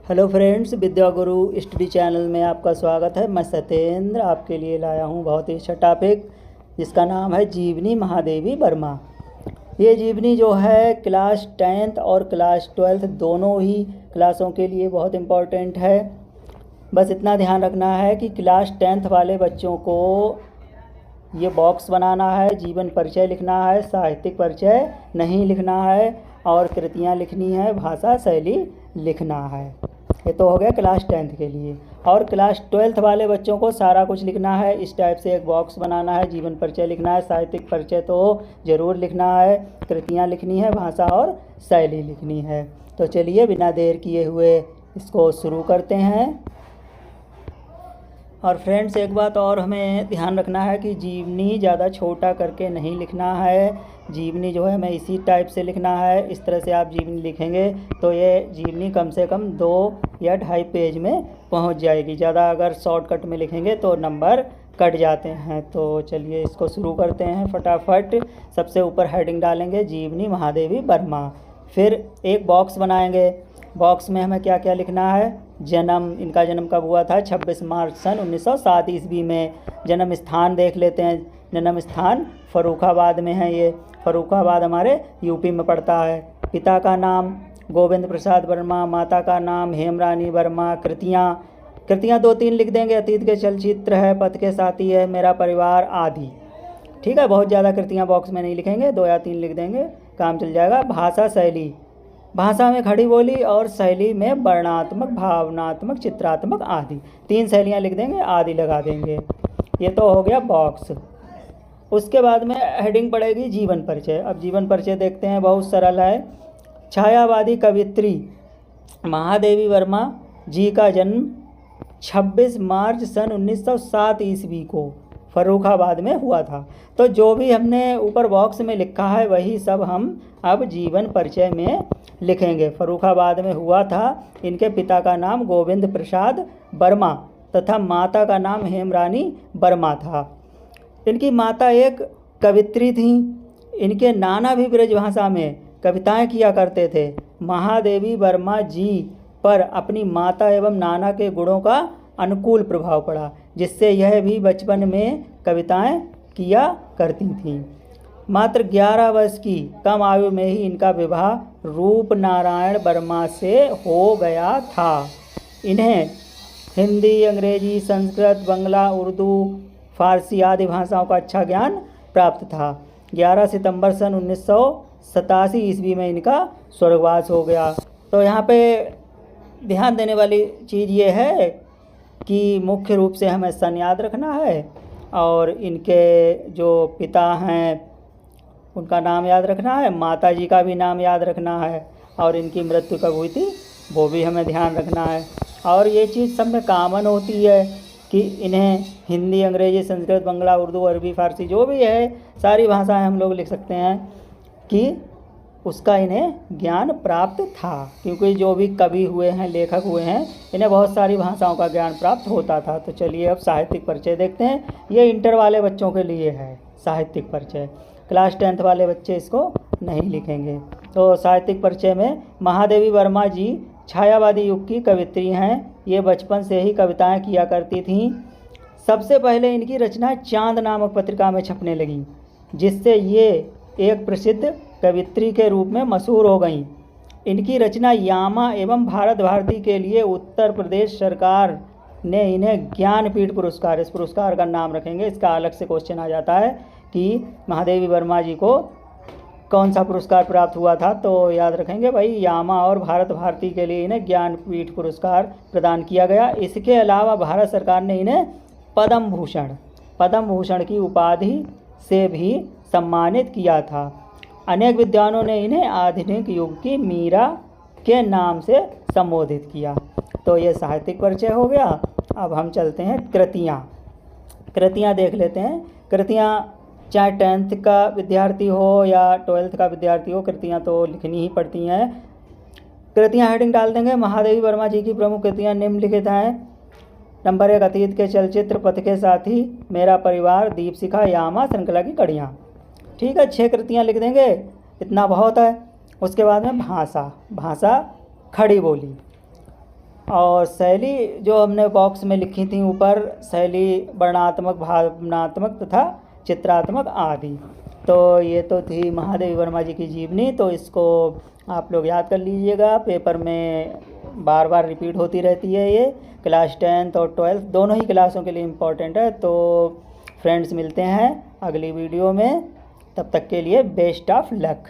Hello friends, विद्या गुरु study channel में आपका स्वागत है। मैं सत्येंद्र आपके लिए लाया हूँ बहुत ही अच्छा टॉपिक जिसका नाम है जीवनी महादेवी वर्मा। ये जीवनी जो है क्लास 10th और क्लास 12th दोनों ही क्लासों के लिए बहुत इम्पोर्टेंट है। बस इतना ध्यान रखना है कि क्लास 10th वाले बच्चों को ये बॉक्स बनाना है, जीवन परिचय लिखना है, साहित्यिक परिचय नहीं लिखना है और कृतियाँ लिखनी है, भाषा शैली लिखना है। ये तो हो गया क्लास 10th के लिए। और क्लास 12th वाले बच्चों को सारा कुछ लिखना है। इस टाइप से एक बॉक्स बनाना है, जीवन परिचय लिखना है, साहित्यिक परिचय तो ज़रूर लिखना है, कृतियाँ लिखनी है, भाषा और शैली लिखनी है। तो चलिए बिना देर किए हुए इसको शुरू करते हैं। और फ्रेंड्स, एक बात और हमें ध्यान रखना है कि जीवनी ज़्यादा छोटा करके नहीं लिखना है। जीवनी जो है हमें इसी टाइप से लिखना है। इस तरह से आप जीवनी लिखेंगे तो ये जीवनी कम से कम 2 या 2.5 पेज में पहुंच जाएगी। ज़्यादा अगर शॉर्टकट में लिखेंगे तो नंबर कट जाते हैं। तो चलिए इसको शुरू करते हैं फटाफट। सबसे ऊपर हेडिंग डालेंगे जीवनी महादेवी वर्मा। फिर एक बॉक्स बनाएंगे। बॉक्स में हमें क्या क्या लिखना है? जन्म, इनका जन्म कब हुआ था? 26 मार्च सन 1907 ईस्वी में। जन्म स्थान देख लेते हैं। जन्म स्थान फर्रुखाबाद में है। ये फर्रुखाबाद हमारे यूपी में पड़ता है। पिता का नाम गोविंद प्रसाद वर्मा, माता का नाम हेमरानी वर्मा। कृतियाँ 2-3 लिख देंगे। अतीत के चलचित्र है, पथ के साथी है, मेरा परिवार आदि। ठीक है, बहुत ज़्यादा कृतियाँ बॉक्स में नहीं लिखेंगे, 2 या 3 लिख देंगे, काम चल जाएगा। भाषा शैली, भाषा में खड़ी बोली और शैली में वर्णात्मक, भावनात्मक, चित्रात्मक आदि। 3 शैलियाँ लिख देंगे, आदि लगा देंगे। ये तो हो गया बॉक्स। उसके बाद में हेडिंग पड़ेगी जीवन परिचय। अब जीवन परिचय देखते हैं, बहुत सरल है। छायावादी कवित्री महादेवी वर्मा जी का जन्म 26 मार्च सन 1907 ईस्वी को फर्रुखाबाद में हुआ था। तो जो भी हमने ऊपर बॉक्स में लिखा है वही सब हम अब जीवन परिचय में लिखेंगे। फर्रुखाबाद में हुआ था। इनके पिता का नाम गोविंद प्रसाद वर्मा तथा माता का नाम हेमरानी वर्मा था। इनकी माता एक कवित्री थीं। इनके नाना भी ब्रजभाषा में कविताएं किया करते थे। महादेवी वर्मा जी पर अपनी माता एवं नाना के गुणों का अनुकूल प्रभाव पड़ा, जिससे यह भी बचपन में कविताएं किया करती थीं। मात्र 11 वर्ष की कम आयु में ही इनका विवाह रूपनारायण वर्मा से हो गया था। इन्हें हिंदी, अंग्रेजी, संस्कृत, बंगला, उर्दू, फारसी आदि भाषाओं का अच्छा ज्ञान प्राप्त था। 11 सितंबर सन 1987 ईस्वी में इनका स्वर्गवास हो गया। तो यहाँ पे ध्यान देने वाली चीज़ ये है कि मुख्य रूप से हमें सन याद रखना है और इनके जो पिता हैं उनका नाम याद रखना है, माता जी का भी नाम याद रखना है और इनकी मृत्यु कब हुई थी वो भी हमें ध्यान रखना है। और ये चीज़ सब में कामन होती है कि इन्हें हिंदी, अंग्रेजी, संस्कृत, बंगला, उर्दू, अरबी, फारसी जो भी है सारी भाषाएं हम लोग लिख सकते हैं कि उसका इन्हें ज्ञान प्राप्त था। क्योंकि जो भी कवि हुए हैं, लेखक हुए हैं, इन्हें बहुत सारी भाषाओं का ज्ञान प्राप्त होता था। तो चलिए अब साहित्यिक परिचय देखते हैं। ये इंटर वाले बच्चों के लिए है साहित्यिक परिचय। क्लास 10th वाले बच्चे इसको नहीं लिखेंगे। तो साहित्यिक परिचय में महादेवी वर्मा जी छायावादी युग की कवित्री हैं। ये बचपन से ही कविताएं किया करती थीं। सबसे पहले इनकी रचना चांद नामक पत्रिका में छपने लगी, जिससे ये एक प्रसिद्ध कवित्री के रूप में मशहूर हो गईं। इनकी रचना यामा एवं भारत भारती के लिए उत्तर प्रदेश सरकार ने इन्हें ज्ञानपीठ पुरस्कार, इस पुरस्कार का नाम रखेंगे, इसका अलग से क्वेश्चन आ जाता है कि महादेवी वर्मा जी को कौन सा पुरस्कार प्राप्त हुआ था। तो याद रखेंगे भाई, यामा और भारत भारती के लिए इन्हें ज्ञानपीठ पुरस्कार प्रदान किया गया। इसके अलावा भारत सरकार ने इन्हें पद्म भूषण की उपाधि से भी सम्मानित किया था। अनेक विद्वानों ने इन्हें आधुनिक युग की मीरा के नाम से संबोधित किया। तो ये साहित्यिक परिचय हो गया। अब हम चलते हैं कृतियाँ देख लेते हैं। कृतियाँ चाहे 10th का विद्यार्थी हो या 12th का विद्यार्थी हो, कृतियाँ तो लिखनी ही पड़ती हैं। कृतियाँ हेडिंग डाल देंगे। महादेवी वर्मा जी की प्रमुख कृतियाँ निम्नलिखित हैं। नंबर 1 अतीत के चलचित्र, पथ के साथी, मेरा परिवार, दीपशिखा, यामा, श्रृंखला की कड़ियाँ। ठीक है, 6 कृतियाँ लिख देंगे, इतना बहुत है। उसके बाद में भाषा खड़ी बोली। और शैली जो हमने बॉक्स में लिखी थी ऊपर, शैली वर्णात्मक, भावनात्मक तथा चित्रात्मक आदि। तो ये तो थी महादेवी वर्मा जी की जीवनी। तो इसको आप लोग याद कर लीजिएगा, पेपर में बार बार रिपीट होती रहती है। ये क्लास 10th और 12th दोनों ही क्लासों के लिए इम्पोर्टेंट है। तो फ्रेंड्स, मिलते हैं अगली वीडियो में, तब तक के लिए बेस्ट ऑफ लक।